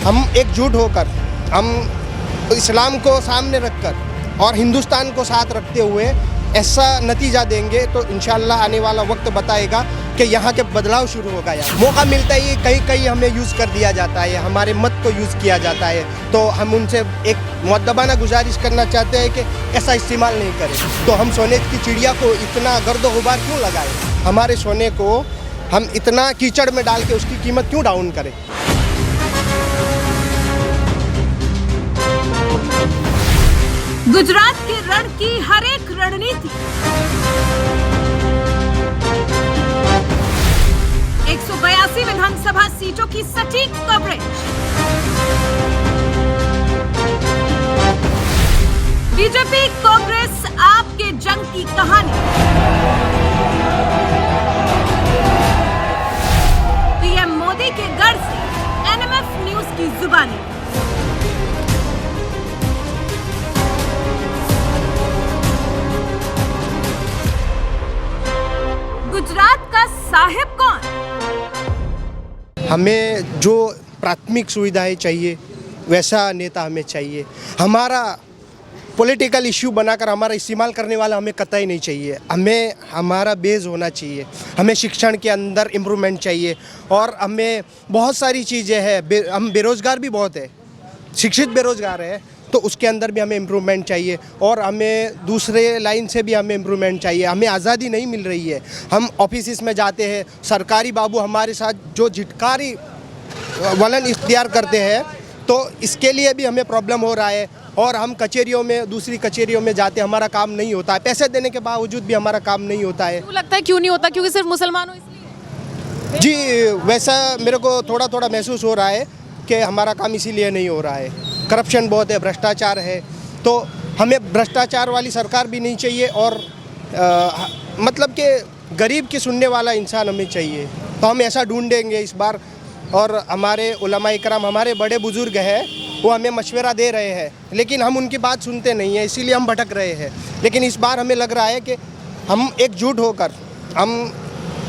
हम एकजुट होकर, हम इस्लाम को सामने रखकर और हिंदुस्तान को साथ रखते हुए ऐसा नतीजा देंगे तो इंशाल्लाह आने वाला वक्त बताएगा कि यहाँ के बदलाव शुरू होगा। यहाँ मौका मिलता ही कहीं कहीं हमें यूज़ कर दिया जाता है, हमारे मत को यूज़ किया जाता है, तो हम उनसे एक मुअद्दबाना गुजारिश करना चाहते हैं कि ऐसा इस्तेमाल नहीं करें। तो हम सोने की चिड़िया को इतना गर्द गुबार क्यों लगाएं? हमारे सोने को हम इतना कीचड़ में डाल के उसकी कीमत क्यों डाउन करें? गुजरात के रण की हर एक रणनीति 182 विधानसभा सीटों की सटीक कवरेज, बीजेपी कांग्रेस आपके जंग की कहानी, पीएम मोदी के गढ़ से एनएमएफ न्यूज की जुबानी। गुजरात का साहिब कौन? हमें जो प्राथमिक सुविधाएं चाहिए वैसा नेता हमें चाहिए। हमारा पॉलिटिकल इश्यू बनाकर हमारा इस्तेमाल करने वाला हमें कतई नहीं चाहिए। हमें हमारा बेस होना चाहिए। हमें शिक्षण के अंदर इम्प्रूवमेंट चाहिए और हमें बहुत सारी चीज़ें हैं। हम बेरोज़गार भी बहुत है, शिक्षित बेरोज़गार है, तो उसके अंदर भी हमें इम्प्रूवमेंट चाहिए और हमें दूसरे लाइन से भी हमें इम्प्रूवमेंट चाहिए। हमें आज़ादी नहीं मिल रही है। हम ऑफिस में जाते हैं, सरकारी बाबू हमारे साथ जो झिटकारी वलन इख्तियार करते हैं, तो इसके लिए भी हमें प्रॉब्लम हो रहा है। और हम कचहरियों में, दूसरी कचहरियों में जाते, हमारा काम नहीं होता है। पैसे देने के बावजूद भी हमारा काम नहीं होता है। क्यों लगता है क्यों नहीं होता? क्योंकि सिर्फ मुसलमान हो इसलिए? जी, वैसा मेरे को थोड़ा थोड़ा महसूस हो रहा है कि हमारा काम इसीलिए नहीं हो रहा है। करप्शन बहुत है, भ्रष्टाचार है, तो हमें भ्रष्टाचार वाली सरकार भी नहीं चाहिए और मतलब कि गरीब की सुनने वाला इंसान हमें चाहिए। तो हम ऐसा ढूंढेंगे इस बार। और हमारे उलमा इकराम, हमारे बड़े बुजुर्ग हैं, वो हमें मशवरा दे रहे हैं, लेकिन हम उनकी बात सुनते नहीं हैं, इसीलिए हम भटक रहे हैं। लेकिन इस बार हमें लग रहा है कि हम एकजुट होकर, हम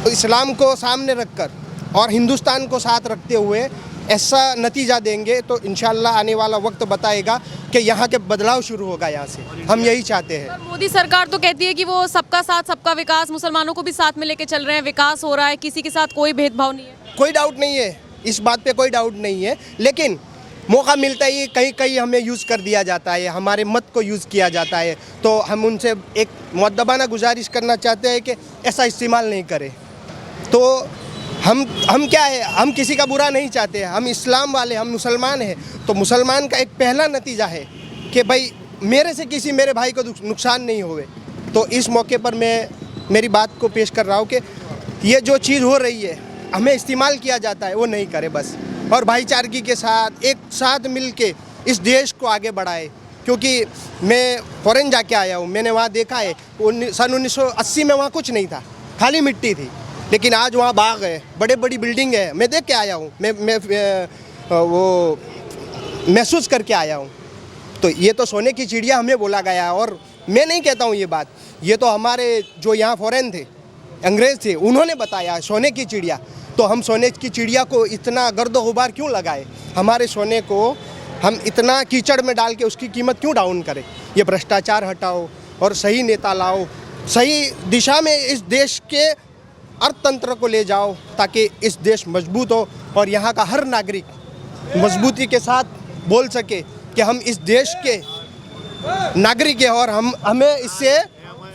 इस्लाम को सामने रखकर और हिंदुस्तान को साथ रखते हुए ऐसा नतीजा देंगे तो इंशाल्लाह आने वाला वक्त बताएगा कि यहाँ के बदलाव शुरू होगा। यहाँ से हम यही चाहते हैं। मोदी सरकार तो कहती है कि वो सबका साथ सबका विकास, मुसलमानों को भी साथ में लेके चल रहे हैं, विकास हो रहा है, किसी के साथ कोई भेदभाव नहीं है। कोई डाउट नहीं है, इस बात पे कोई डाउट नहीं है, लेकिन मौका मिलता ही कहीं कहीं हमें यूज़ कर दिया जाता है, हमारे मत को यूज़ किया जाता है, तो हम उनसे एक मुअद्दबाना गुजारिश करना चाहते हैं कि ऐसा इस्तेमाल नहीं करें। तो हम क्या है, हम किसी का बुरा नहीं चाहते, हम इस्लाम वाले, हम मुसलमान हैं। तो मुसलमान का एक पहला नतीजा है कि भाई मेरे से किसी मेरे भाई को नुकसान नहीं होवे। तो इस मौके पर मैं मेरी बात को पेश कर रहा हूँ कि ये जो चीज़ हो रही है, हमें इस्तेमाल किया जाता है, वो नहीं करे बस। और भाईचारगी के साथ एक साथ मिल के इस देश को आगे बढ़ाए। क्योंकि मैं फ़ॉरेन जाके आया हूँ, मैंने वहाँ देखा है सन 1980 में वहाँ कुछ नहीं था, खाली मिट्टी थी, लेकिन आज वहाँ बाग है, बड़े बड़ी बिल्डिंग है। मैं देख के आया हूँ, मैं वो महसूस करके आया हूँ। तो ये तो सोने की चिड़िया हमें बोला गया, और मैं नहीं कहता हूँ ये बात, ये तो हमारे जो यहाँ फ़ॉरेन थे, अंग्रेज़ थे, उन्होंने बताया सोने की चिड़िया। तो हम सोने की चिड़िया को इतना गर्द गुबार क्यों लगाए? हमारे सोने को हम इतना कीचड़ में डाल के उसकी कीमत क्यों डाउन करें? ये भ्रष्टाचार हटाओ और सही नेता लाओ, सही दिशा में इस देश के अर्थतंत्र को ले जाओ, ताकि इस देश मजबूत हो और यहाँ का हर नागरिक मजबूती के साथ बोल सके कि हम इस देश के नागरिक हैं और हमें इससे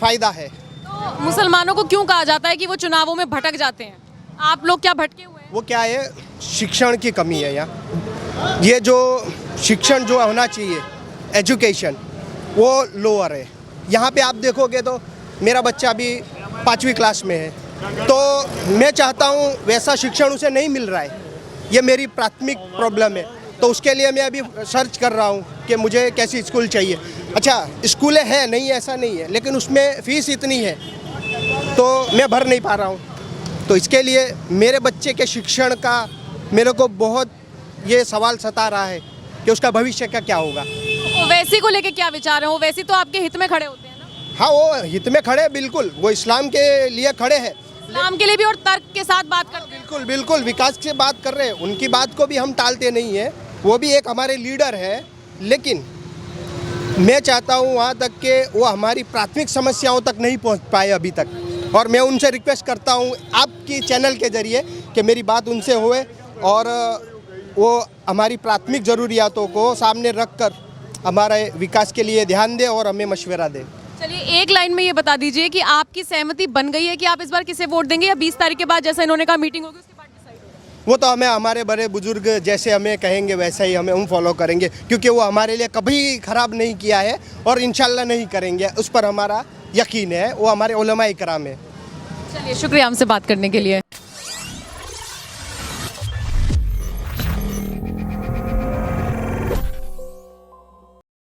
फ़ायदा है। तो मुसलमानों को क्यों कहा जाता है कि वो चुनावों में भटक जाते हैं? आप लोग क्या भटके हुए हैं? वो क्या है, शिक्षण की कमी है यहाँ। ये जो शिक्षण जो होना चाहिए, एजुकेशन, वो लोअर है। यहाँ पे आप देखोगे तो मेरा बच्चा अभी 5वीं क्लास में है, तो मैं चाहता हूँ वैसा शिक्षण उसे नहीं मिल रहा है। ये मेरी प्राथमिक प्रॉब्लम है। तो उसके लिए मैं अभी सर्च कर रहा हूँ कि मुझे कैसी स्कूल चाहिए। अच्छा, स्कूलें हैं, नहीं ऐसा नहीं है, लेकिन उसमें फ़ीस इतनी है तो मैं भर नहीं पा रहा हूँ। तो इसके लिए मेरे बच्चे के शिक्षण का मेरे को बहुत ये सवाल सता रहा है कि उसका भविष्य का क्या होगा। ओवैसी को लेके क्या विचार है? ओवैसी तो आपके हित में खड़े होते हैं ना? हाँ, वो हित में खड़े, बिल्कुल, वो इस्लाम के लिए खड़े हैं, इस्लाम के लिए भी और तर्क के साथ बात करते हैं। बिल्कुल बिल्कुल विकास से बात कर रहे हैं, उनकी बात को भी हम टालते नहीं हैं। वो भी एक हमारे लीडर है, लेकिन मैं चाहता हूँ वहाँ तक कि वो हमारी प्राथमिक समस्याओं तक नहीं पहुँच पाए अभी तक। और मैं उनसे रिक्वेस्ट करता हूँ आपकी चैनल के ज़रिए कि मेरी बात उनसे होए और वो हमारी प्राथमिक ज़रूरियातों को सामने रख कर हमारे विकास के लिए ध्यान दें और हमें मशवरा दें। चलिए एक लाइन में ये बता दीजिए कि आपकी सहमति बन गई है कि आप इस बार किसे वोट देंगे, या 20 तारीख के बाद जैसा इन्होंने कहा मीटिंग होगी उसके बाद डिसाइड होगा? वो तो हमें हमारे बड़े बुजुर्ग जैसे हमें कहेंगे वैसा ही हम फॉलो करेंगे, क्योंकि वो हमारे लिए कभी ख़राब नहीं किया है और इंशाल्लाह नहीं करेंगे, उस पर हमारा यकीन है। वो हमारे उलमा इकराम है। चलिए शुक्रिया हमसे बात करने के लिए।